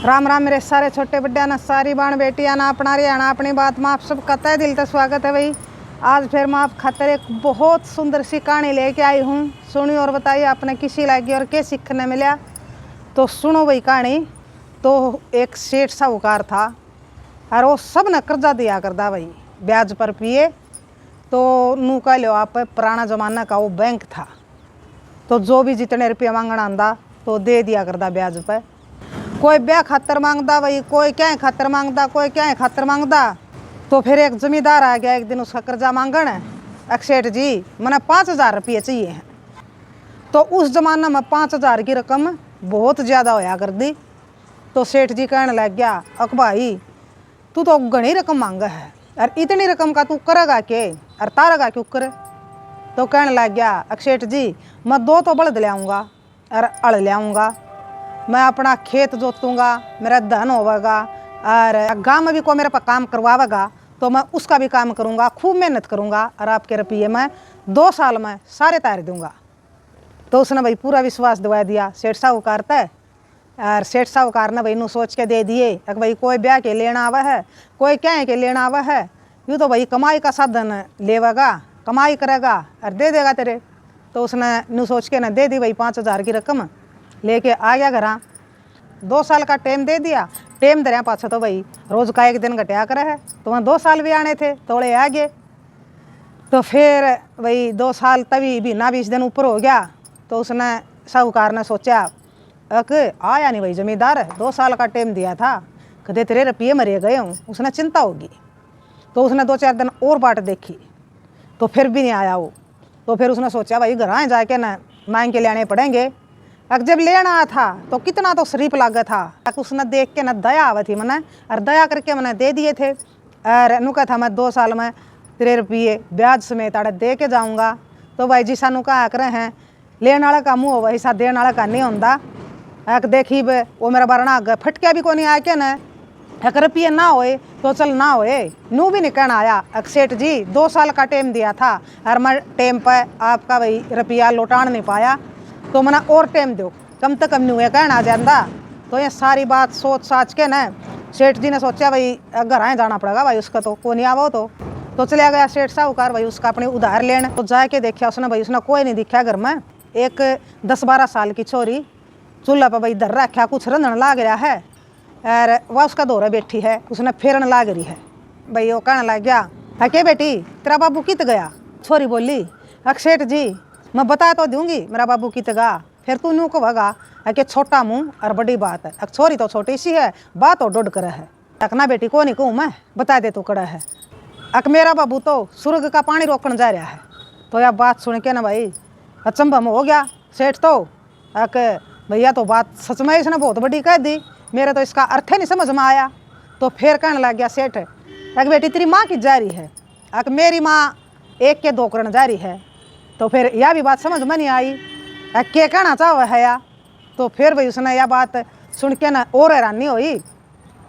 राम राम मेरे सारे छोटे बड्डे ना सारी बाण बेटियां ना अपना रियाना अपनी बात में आप सब कहता है दिल से स्वागत है भाई। आज फिर मैं आप खातर एक बहुत सुंदर सी कहानी लेके आई हूँ। सुनी और बताइए आपने किसी लगी और क्या सीखने मिला। तो सुनो भाई कहानी। तो एक सेठ साहूकार था और वो सब ने कर्जा दिया करता भाई, ब्याज पर पिए। तो नू कह लो आप पुराना जमाना का वो बैंक था। तो जो भी जितने रुपये मांगना आंदा तो दे दिया करता ब्याज पर। कोई ब्याह खातर मांगता भाई, कोई क्या खातर मांगता, कोई क्या खातर मांगता। तो फिर एक जमींदार आ गया एक दिन उसका कर्जा मांगण। सेठ जी मैंने 5,000 रुपये चाहिए हैं। तो उस जमाना में 5,000 की रकम बहुत ज़्यादा होया कर दी। तो सेठ जी कहने लग गया, अक भाई तू तो घनी रकम मांगा है और इतनी रकम का तू करेगा के और तारेगा क्यों करे। तो कहने लग गया, सेठ जी मैं 2 तो बलद ले आऊँगा और अड़ ले आऊँगा, मैं अपना खेत जोतूँगा, मेरा धन होगा और गाँव में भी कोई मेरे पर काम करवाएगा तो मैं उसका भी काम करूँगा, खूब मेहनत करूँगा और आपके रुपये मैं 2 साल में सारे तार दूँगा। तो उसने भाई पूरा विश्वास दिवा दिया सेठ साहूकार तय। और सेठ साहूकार ने भाई नू सोच के दे दिए कि भाई कोई ब्याह के लेना आवा है, कोई क्या के लेना आवा है, यूँ तो भाई कमाई का साधन लेवेगा, कमाई करेगा और दे देगा तेरे। तो उसने नू सोच के ना दे दी भाई 5,000 की रकम लेके आ गया घर। 2 साल का टाइम दे दिया। टाइम दरिया पाछा तो भाई रोज का एक दिन घटिया करे है। तो वहाँ 2 साल भी आने थे थोड़े आ गए। तो फिर भाई 2 साल तभी भी ना 20 दिन ऊपर हो गया। तो उसने साहूकार ने सोचा अक आया नहीं भाई जमींदार, 2 साल का टाइम दिया था, कदे तेरे रुपये मरे गए हूँ, उसने चिंता होगी। तो उसने 2-4 दिन और बाट देखी तो फिर भी नहीं आया वो। तो फिर उसने सोचा भाई घर जाके ना मांग के लाने पड़ेंगे। अब जब लेना आया था तो कितना तो शरीफ लागा था। उसने देख के ना दया आवा थी मैंने और दया करके मैंने दे दिए थे। और नु कहा था मैं 2 साल में तेरे रुपये ब्याज समेत आड़े दे के जाऊँगा। तो भाई जी सानू कहा करे हैं लेने वाला का मुँह हो वैसा देने वाला का नहीं होता। देखी वो मेरा बारना आगे फटकिया भी को नहीं आया क्या ना एक रुपये ना होए तो चल ना होए, नू भी नहीं कहना आया। सेठ जी 2 साल का टाइम दिया था और मैं टाइम पर आपका भाई रुपया लौटान नहीं पाया तो मना और टाइम दो, कम से कम नहीं हुआ कहना जाता। तो ये सारी बात सोच साच के ना सेठ जी ने सोचा भाई घर आए जाना पड़ेगा भाई उसका तो को नहीं आवा। तो चलिया गया सेठ साहूकार भाई उसका अपनी उधार लेने। तो जाके देखा उसने भाई उसने कोई नहीं दिखा घर में। एक 10-12 साल की छोरी चूल्हा पर भाई धर रखा, कुछ रंधन लाग रहा है और वह उसका दौरा बैठी है, उसने फेरन लाग रही है। भाई वो कहने लग गया के बेटी तेरा बाबू कित गया। छोरी बोली सेठ जी मैं बता तो दूंगी मेरा बाबू कित गा, फिर तू न्यू को भगा कि छोटा मुँह और बड़ी बात है। छोरी तो छोटी सी है, बात और डोड करे है। ना बेटी को नहीं कहूँ मैं, बता दे तू कड़ा है। मेरा बाबू तो स्वर्ग का पानी रोकने जा रहा है। तो यह बात सुन के ना भाई अचंभा में हो गया सेठ। तो भैया तो बात सच में इसने बहुत बड़ी कह दी, मेरे तो इसका अर्थ ही नहीं समझ में आया। तो फिर कहने लग गया सेठ बेटी तेरी माँ की जा रही है, मेरी माँ 1 के 2 करने जा रही है। तो फिर यह भी बात समझ में नहीं आई क्या कहना चाहो है या। तो फिर भाई उसने यह बात सुन के ना और हैरानी हुई।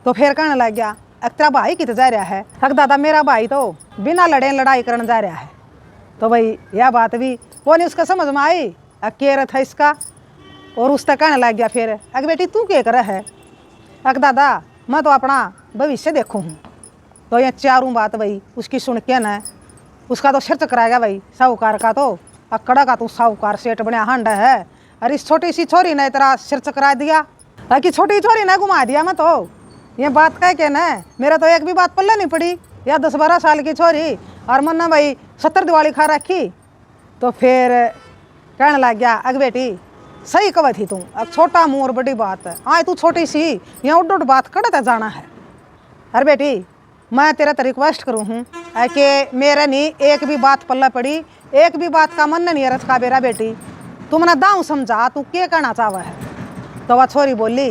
तो फिर कहने लग गया तेरा भाई कित जा रहा है। दादा मेरा भाई तो बिना लड़े लड़ाई करने जा रहा है। तो भाई यह बात भी वो नहीं उसका समझ में आई क्या था इसका। और उसका कहने लग गया फिर बेटी तू क्या कर है। दादा मैं तो अपना भविष्य देखूँ हूँ। तो ये चारों बात भाई उसकी सुन के ना उसका तो सिर चकराएगा भाई साहूकार का। तो अकड़ा का तू साहूकार सेठ बने हांडा है। अरे इस छोटी सी छोरी ने तेरा सिर चकरा दिया कि छोटी छोरी ने घुमा दिया। मैं तो ये बात कह के ना मेरा तो एक भी बात पल्ले नहीं पड़ी। या 10-12 साल की छोरी और मन ना भाई 70 दिवाली खा रखी। तो फिर कहने लग गया बेटी सही कव थी तू, छोटा मुँह और बड़ी बात है। आए तू छोटी सी यहाँ उड बात कड़ता जाना है। अरे बेटी मैं तेरा तो रिक्वेस्ट करूँ हूँ कि मेरे नहीं एक भी बात पल्ला पड़ी, एक भी बात का मन नहीं रच का बेरा बेटी तू मना दाऊँ समझा तू क्या कहना चाहवा है। तो वह छोरी बोली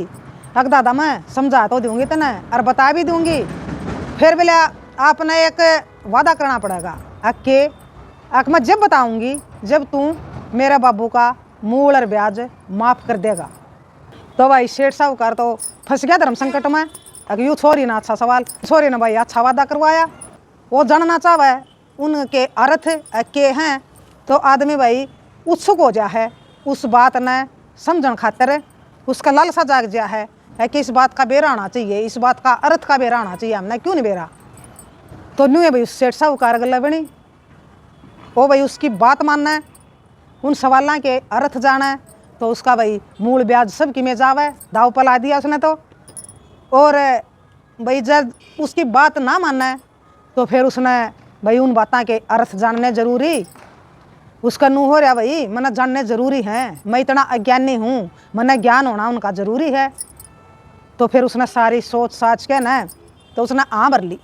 दादा मैं समझा तो दूंगी तेने और बता भी दूंगी, फिर बोले आपने एक वादा करना पड़ेगा मैं जब बताऊंगी जब तू मेरे बाबू का मूल और ब्याज माफ़ कर देगा। तो भाई सेठ साहूकार तो फंस गया धर्म संकट में। यूँ छोरी ना अच्छा सवाल, छोरी ने भाई अच्छा वादा करवाया, वो जानना चाहे उनके अर्थ के हैं। तो आदमी भाई उत्सुक हो जा है उस बात ने समझन खातर, उसका लालसा जाग जा है है कि इस बात का बेरा आना चाहिए, इस बात का अर्थ का बेरा आना चाहिए, हमने क्यों नहीं बेरा। तो न्यू है भाई सेठ साहूकार गल्ला बनी, ओ भाई उसकी बात मानना है, उन सवालों के अर्थ जाना है, तो उसका भाई मूल ब्याज सब की में जावे, दाव पला दिया उसने तो। और भाई जब उसकी बात ना मानना है तो फिर उसने भाई उन बातों के अर्थ जानने जरूरी, उसका नू हो रहा भाई मना जानने जरूरी है, मैं इतना अज्ञानी हूँ, मना ज्ञान होना उनका जरूरी है। तो फिर उसने सारी सोच साच के ना तो उसने भर ली,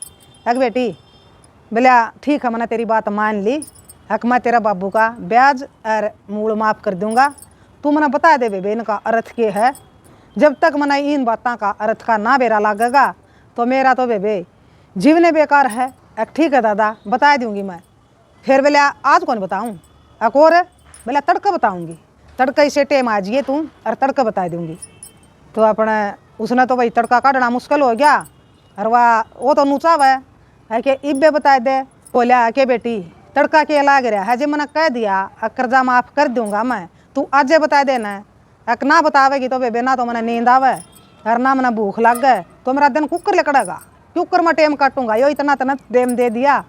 एक बेटी बोलिया ठीक है मैंने तेरी बात मान ली, हक मैं तेरा बाबू का ब्याज और मूल माफ़ कर दूंगा, तू मना बता दे बेबे इनका अर्थ के है। जब तक मना इन बातों का अर्थ का ना बेरा लागेगा तो मेरा तो बेबे जीवने बेकार है। एक ठीक है दादा बता दूंगी मैं। फिर बोलिया आज कौन बताऊँ, एक और बोलिया तड़का बताऊँगी, तड़का इसे टेम आ जाइए तू और तड़का बता दूँगी। तो अपने उसने तो भाई तड़का काटना मुश्किल हो गया, और वो तो नूचा हुआ है कि इब्बे बता दे। बोलिया के बेटी तड़का के लाग रहा है, जे मैंने कह दिया कर्जा माफ़ कर दूंगा मैं, तू आज बता देना, एक ना बतावेगी तो बेबे ना तो मैंने नींद आवे और ना मैंने भूख लग गए तो मेरा दिन कुकर लकड़ेगा, कुकर में टेम काटूंगा, यो इतना तना टेम दे दिया।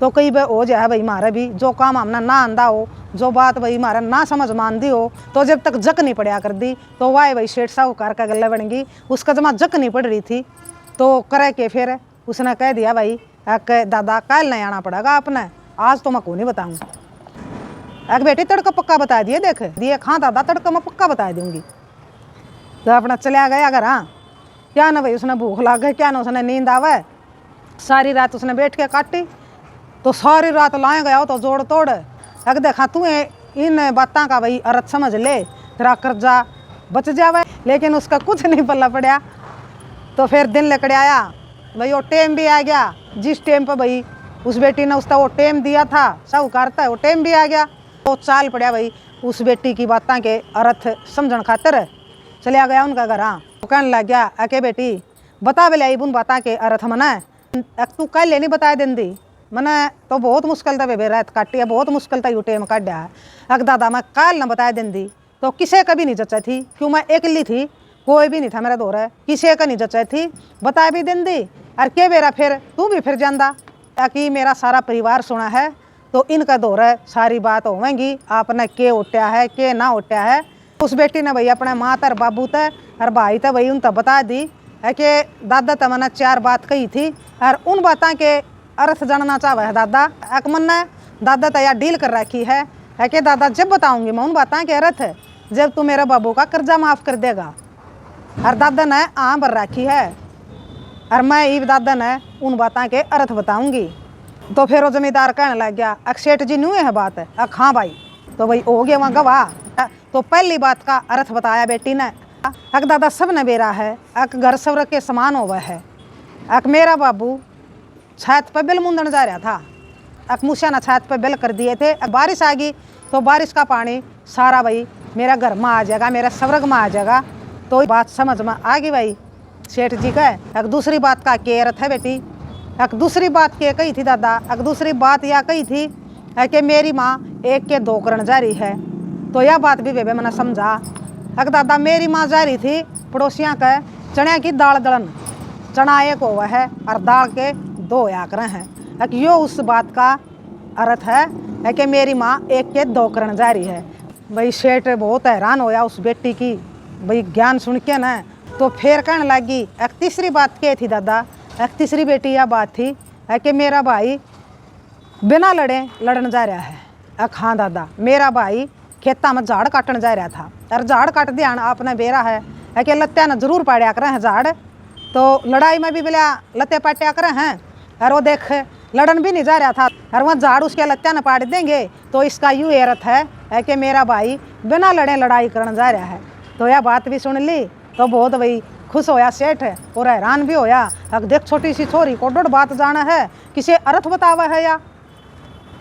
तो कई बार हो जाए भाई मारे भी जो काम हमने ना आंदा हो, जो बात भाई मारे ना समझ मान दी हो, तो जब तक जक नहीं पड़ा कर दी तो वाह भाई सेठ साहूकार का गले बन गई। उसका जमा जक नहीं पड़ रही थी तो करे के फिर उसने कह दिया भाई दादा कल नहीं आना पड़ेगा आपने, आज तो मैं को नहीं बताऊँगा। एक बेटी तड़का पक्का बता दिए, देख दिए हाँ दादा तड़का मैं पक्का बता दूंगी। तो अपना चला गया अगर हाँ क्या ना भाई उसने भूख लग गई, क्या ना उसने नींद आवे, सारी रात उसने बैठ के काटी। तो सारी रात लाए गया तो जोड़ तोड़, अगर देखा तू इन बातों का भाई अर्थ समझ ले तेरा कर्जा बच जावे, लेकिन उसका कुछ नहीं पल्ला पड़ा। तो फिर दिन लकड़ आया भाई, वो टेम भी आ गया जिस टेम पर भाई उस बेटी ने उसका वो टेम दिया था साहूकार था, वो टेम भी आ गया। वो चाल पड़ा भाई उस बेटी की बातों के अर्थ समझन खातर चलिया गया उनका घर। हाँ वो कहने लग गया अके बेटी बता बेले उन बातों के अर्थ मना तू कल नहीं बता देंदी, मैंने तो बहुत मुश्किल था बेबे रात काटी है, बहुत मुश्किल था यू टेम काटा है। अक दादा मैं कल ना बता देंदी तो किसे कभी नहीं जचा थी, क्यों मैं अकेली थी, कोई भी नहीं था मेरा दौर है, किसे का नहीं जचा थी, बता भी देंदी और के बेरा फिर तू भी फिर जांदा, ताकि मेरा सारा परिवार सुना है तो इनका दौर है सारी बात होवेंगी आपने के उठा है के ना उठा है। उस बेटी ने भाई अपने माँ तर बाबू तय और भाई तय भाई उन तक बता दी है कि दादा तक मैंने 4 बात कही थी और उन बातों के अर्थ जानना चाहे है दादा। एक मन ने दादा तैयार डील कर रखी है कि दादा जब बताऊंगी मैं उन बातों के अर्थ है जब तू मेरे बाबू का कर्जा माफ़ कर देगा। और दादा ने भर रखी है और मैं ई दादा ने उन बातों के अर्थ बताऊंगी। तो फिर वो जमींदार कहने लग गया अक सेठ जी न्यू है बात है, अक हाँ भाई। तो भाई हो गया वहाँ गवाह। तो पहली बात का अर्थ बताया बेटी ने, अक दादा सब ने बेरा है, अक घर सवर के समान होवा है, अक मेरा बाबू छत पर बिल मुंदन जा रहा था, अक मूसा ने छत पर बिल कर दिए थे, बारिश आ गई तो बारिश का पानी सारा भाई मेरा घर में आ जाएगा, मेरा स्वर्ग में आ जाएगा। तो बात समझ में आ गई भाई सेठ जी का। एक दूसरी बात का के अर्थ है बेटी, एक दूसरी बात के कही थी दादा, एक दूसरी बात यह कही थी है कि मेरी माँ 1 के 2 करण जा रही है। तो यह बात भी बेबे मैंने समझा, अक दादा मेरी माँ जा रही थी पड़ोसियाँ का चने की दाल दड़न, चना 1 हुआ है और दाल के 2 होया करे हैं। एक यो उस बात का अर्थ है कि मेरी माँ 1 के 2 करण जा रही है। भाई सेठ बहुत हैरान होया उस बेटी की भाई ज्ञान सुन के ना। तो फिर कहने लगी एक तीसरी बात क्या थी दादा, एक तीसरी बेटी यह बात थी है कि मेरा भाई बिना लड़े लड़न जा रहा है। अक हाँ दादा मेरा भाई खेता में झाड़ काटन जा रहा था और झाड़ काट दिया आपने बेरा है कि लत्या ने जरूर पाड़ा करे हैं झाड़, तो लड़ाई में भी बिला लत्ते पाट्या करे हैं और वो देख लड़न भी नहीं जा रहा था और वह झाड़ उसके लत्या ने पाट देंगे। तो इसका यूँ अर्थ है कि मेरा भाई बिना लड़े लड़ाई करने जा रहा है। तो यह बात भी सुन ली तो बहुत भाई खुश होया सेठ और हैरान भी होया, अब देख छोटी सी छोरी को 1.5 बात जाना है किसे अर्थ बतावा है या।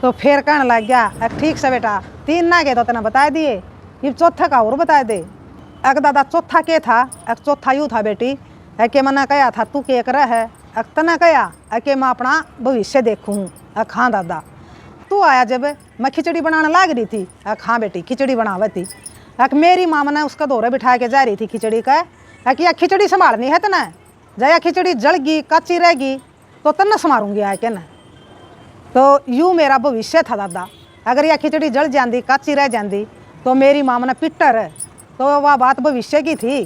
तो फिर कहने लग गया ठीक से बेटा 3 ना के तो तेना बता दिए, ये चौथा का और बता दे। अक दादा चौथा के था, एक चौथा यूँ था बेटी है कि मैंने कहा था तू के कर है, अक तना कहा कि मैं अपना भविष्य देखूँ। अक हाँ दादा तू आया जब मैं खिचड़ी बनाने लाग रही थी, अक हाँ बेटी खिचड़ी बनावे थी। अक मेरी माँ ने उसका दौरे बिठा के जा रही थी खिचड़ी का, है कि यह खिचड़ी संभालनी है तना, जया खिचड़ी जलगी कच्ची रहेगी तो तन्ना संभारूंगी है क्या ना। तो यूँ मेरा भविष्य था दादा, अगर यह खिचड़ी जल जाती कच्ची रह जाती तो मेरी माँ ने पिट्टर, तो वह बात भविष्य की थी,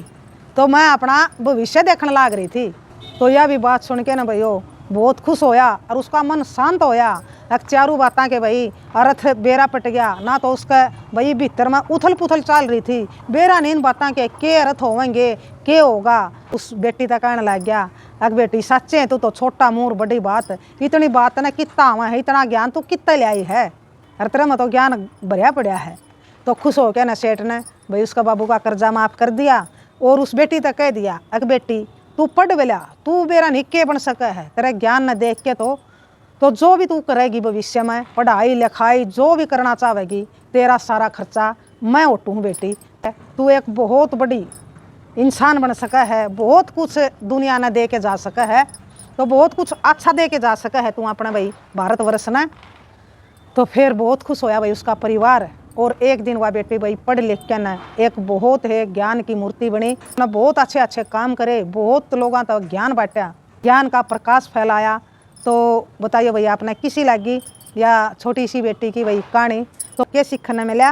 तो मैं अपना भविष्य देखने लाग रही थी। तो यह भी बात सुन के ना भैया बहुत खुश होया और उसका मन शांत होया। एक चारू बातें के भाई अर्थ बेरा पट गया ना, तो उसका भाई भीतर में उथल पुथल चल रही थी, बेरा नींद बातें के अर्थ होवेंगे के होगा। उस बेटी तक कहने लग गया, अग बेटी सच्चे तू तो छोटा मूर बड़ी बात, इतनी बात ना कितना हुआ है, इतना ज्ञान तू कितना ले आई है, हर तरह में तो ज्ञान भरिया पड़ा है। तो खुश हो के ना सेठ ने भाई उसका बाबू का कर्जा माफ़ कर दिया और उस बेटी तक कह दिया, अग बेटी तू पढ़ बेला, तू बेरा निक्के बन सके है, तेरा ज्ञान न देख के तो जो भी तू करेगी भविष्य में पढ़ाई लिखाई जो भी करना चाहेगी तेरा सारा खर्चा मैं उठूँ बेटी। तू एक बहुत बड़ी इंसान बन सका है, बहुत कुछ दुनिया ने दे के जा सका है, तो बहुत कुछ अच्छा दे के जा सका है तू अपने भाई भारतवर्ष ने। तो फिर बहुत खुश होया भाई उसका परिवार। और एक दिन वह बेटी भाई पढ़ लिख के ना एक बहुत है ज्ञान की मूर्ति बनी ना, बहुत अच्छे अच्छे काम करे, बहुत लोगों तक ज्ञान बांटा, ज्ञान का प्रकाश फैलाया। तो बताइए भैया आपने किसी लगी या छोटी सी बेटी की वही कहानी तो क्या सीखने मिला।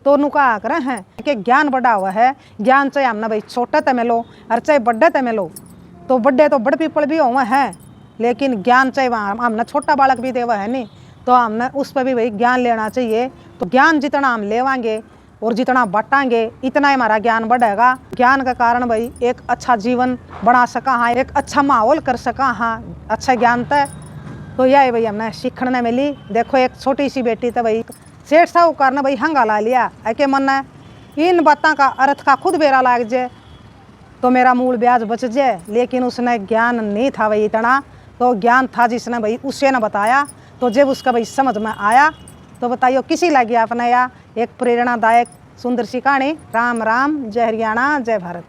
तो नुका कर हैं कि ज्ञान बड़ा हुआ है, ज्ञान चाहे हमने भाई छोटे ते मिलो और चाहे बड़े ते मिलो, तो बड़े तो बड़ पीपल भी हुए हैं, लेकिन ज्ञान चाहे हमने छोटा बालक भी देवा है नहीं, तो हमने उस पर भी भाई ज्ञान लेना चाहिए। तो ज्ञान जितना हम लेवांगे और जितना बांटांगे इतना ही हमारा ज्ञान बढ़ेगा। ज्ञान का कारण भाई एक अच्छा जीवन बना सका हाँ, एक अच्छा माहौल कर सका हाँ, अच्छा ज्ञान तय। तो यह भाई हमने सीखने मिली। देखो एक छोटी सी बेटी तो भाई सेठ साहूकार ने भाई हंगा ला लिया है कि मन इन बातों का अर्थ का खुद बेरा लाग जाए तो मेरा मूल ब्याज बच जाए, लेकिन उसने ज्ञान नहीं था भाई इतना, तो ज्ञान था जिसने भाई उससे ने बताया। तो जब उसका भाई समझ में आया तो बताइए किसी लगी आपने या एक प्रेरणादायक सुंदर सी कहानी। राम राम, जय हरियाणा, जय भारत।